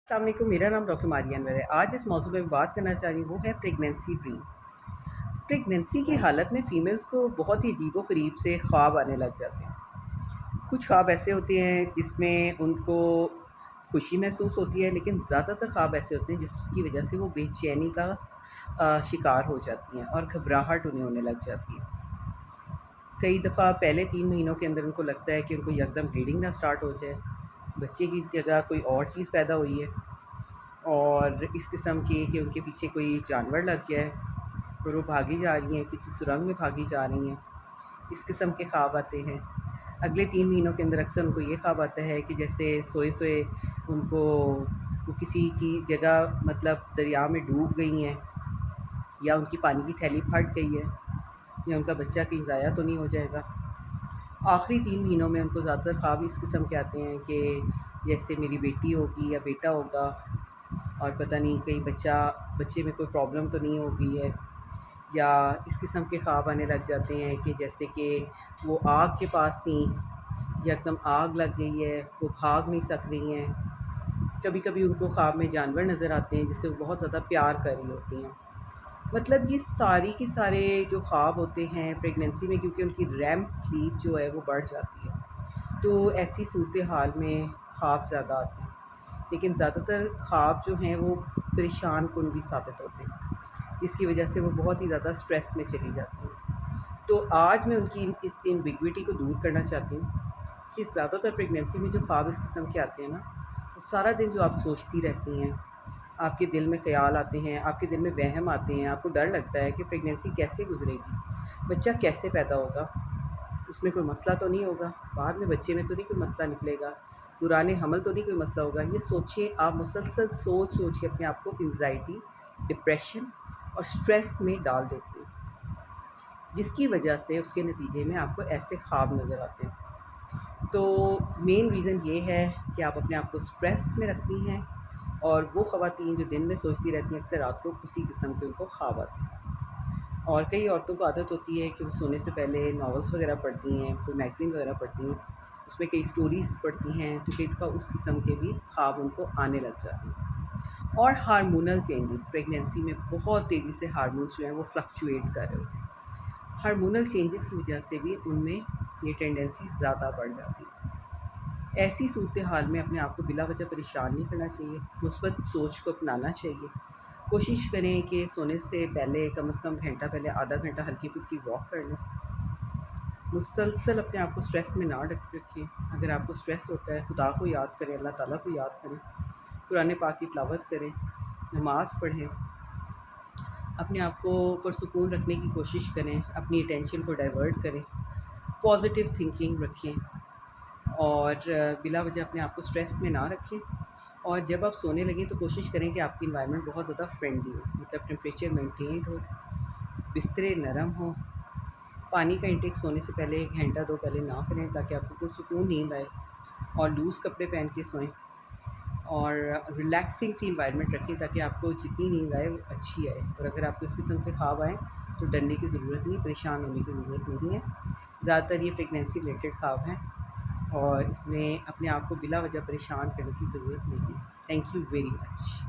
अस्सलाम वालेकुम, मेरा नाम डॉक्टर मारिया अनवर है। आज इस मौजू पे मैं बात करना चाह रही हूँ, वो है प्रेगनेंसी ड्रीम। प्रेगनेंसी की हालत में फ़ीमेल्स को बहुत ही अजीब-ओ-ग़रीब से ख्वाब आने लग जाते हैं। कुछ ख्वाब ऐसे होते हैं जिसमें उनको खुशी महसूस होती है, लेकिन ज़्यादातर ख्वाब ऐसे होते हैं जिसकी वजह से वो बेचैनी का शिकार हो जाती हैं और घबराहट उन्हें होने लग जाती है। कई दफ़ा पहले 3 महीनों के अंदर उनको लगता है कि उनको यकदम ब्लीडिंग ना स्टार्ट हो जाए, बच्चे की जगह कोई और चीज़ पैदा हुई है, और इस किस्म की कि उनके पीछे कोई जानवर लग गया है और वो भागी जा रही हैं, किसी सुरंग में भागी जा रही हैं। इस किस्म के ख्वाब आते हैं। अगले 3 महीनों के अंदर अक्सर उनको ये ख्वाब आता है कि जैसे सोए-सोए उनको वो किसी की जगह मतलब दरिया में डूब गई हैं, या उनकी पानी की थैली फट गई है, या उनका बच्चा कहीं ज़ाया तो नहीं हो जाएगा। आखिरी 3 महीनों में उनको ज़्यादातर ख्वाब इस किस्म के आते हैं कि जैसे मेरी बेटी होगी या बेटा होगा, और पता नहीं कहीं बच्चे में कोई प्रॉब्लम तो नहीं हो गई है, या इस किस्म के ख्वाब आने लग जाते हैं कि जैसे कि वो आग के पास थीं, यकदम आग लग गई है, वो भाग नहीं सक रही हैं। कभी कभी उनको ख्वाब में जानवर नज़र आते हैं जिससे वो बहुत ज़्यादा प्यार कर रही होती हैं। मतलब ये सारी के सारे जो ख्वाब होते हैं प्रेगनेंसी में, क्योंकि उनकी रैम स्लीप जो है वो बढ़ जाती है, तो ऐसी सूरत हाल में ख्वाब ज़्यादा आते हैं। लेकिन ज़्यादातर ख्वाब जो हैं वो परेशान कुन भी साबित होते हैं, जिसकी वजह से वो बहुत ही ज़्यादा स्ट्रेस में चली जाती हैं। तो आज मैं उनकी इस एम्बिग्विटी को दूर करना चाहती हूँ कि ज़्यादातर प्रेगनेंसी में जो ख्वाब इस किस्म के आते हैं ना, वो सारा दिन जो आप सोचती रहती हैं, आपके दिल में ख़्याल आते हैं, आपके दिल में वहम आते हैं, आपको डर लगता है कि प्रेगनेंसी कैसे गुजरेगी, बच्चा कैसे पैदा होगा, उसमें कोई मसला तो नहीं होगा, बाद में बच्चे में तो नहीं कोई मसला निकलेगा, दौरान हमल तो नहीं कोई मसला होगा। ये सोचिए, आप मुसलसल सोच के अपने आप को एंग्ज़ायटी, डिप्रेशन और स्ट्रेस में डाल देती हैं, जिसकी वजह से उसके नतीजे में आपको ऐसे ख्वाब नज़र आते हैं। तो मेन रीज़न ये है कि आप अपने आप को स्ट्रेस में रखती हैं, और वो ख़वातीन जो दिन में सोचती रहती हैं, अक्सर रात को उसी किस्म के उनको ख्वाब आते हैं। और कई औरतों को आदत होती है कि वो सोने से पहले नॉवेल्स वगैरह पढ़ती हैं, कोई मैगज़ीन वगैरह पढ़ती हैं, उसमें कई स्टोरीज़ पढ़ती हैं, तो कई दफ़ा उस किस्म के भी ख्वाब उनको आने लग जाते हैं। और हार्मोनल चेंजेस प्रेगनेंसी में बहुत तेज़ी से हार्मोन्स जो हैं वो फ्लक्चुएट कर रहे होते हैं। हार्मोनल चेंजेस की वजह से भी उनमें ये टेंडेंसी ज़्यादा बढ़ जाती है। ऐसी सूरत हाल में अपने आप को बिला वजह परेशान नहीं करना चाहिए, मुस्बत सोच को अपनाना चाहिए। कोशिश करें कि सोने से पहले कम से कम घंटा पहले आधा घंटा हल्की-फुल्की वॉक कर लें। मुसलसल अपने आप को स्ट्रेस में ना रखें। अगर आपको स्ट्रेस होता है, खुदा को याद करें, अल्लाह ताला को याद करें, कुरान पाक की तिलावत करें, नमाज़ पढ़ें, अपने आप को पुरसुकून रखने की कोशिश करें, अपनी अटेंशन को डाइवर्ट करें, पॉजिटिव थिंकिंग रखें, और बिला वजह अपने आप को स्ट्रेस में ना रखें। और जब आप सोने लगें तो कोशिश करें कि आपकी एनवायरनमेंट बहुत ज़्यादा फ्रेंडली हो, मतलब टेम्परेचर मेंटेन हो, बिस्तरे नरम हो, पानी का इंटेक सोने से पहले 1 घंटा 2 पहले ना करें, ताकि आपको पुरसुकून नींद आए, और लूज़ कपड़े पहन के सोएं, और रिलैक्सिंग सी एनवायरनमेंट रखें ताकि आपको जितनी नींद आए वो अच्छी आए। और अगर आपको इस किस्म के ख्वाब आएँ तो डरने की ज़रूरत नहीं, परेशान होने की ज़रूरत नहीं है। ज़्यादातर ये प्रेगनेंसी रिलेटेड ख्वाब हैं, और इसमें अपने आप को बिला वजह परेशान करने की ज़रूरत नहीं है। Thank you very much.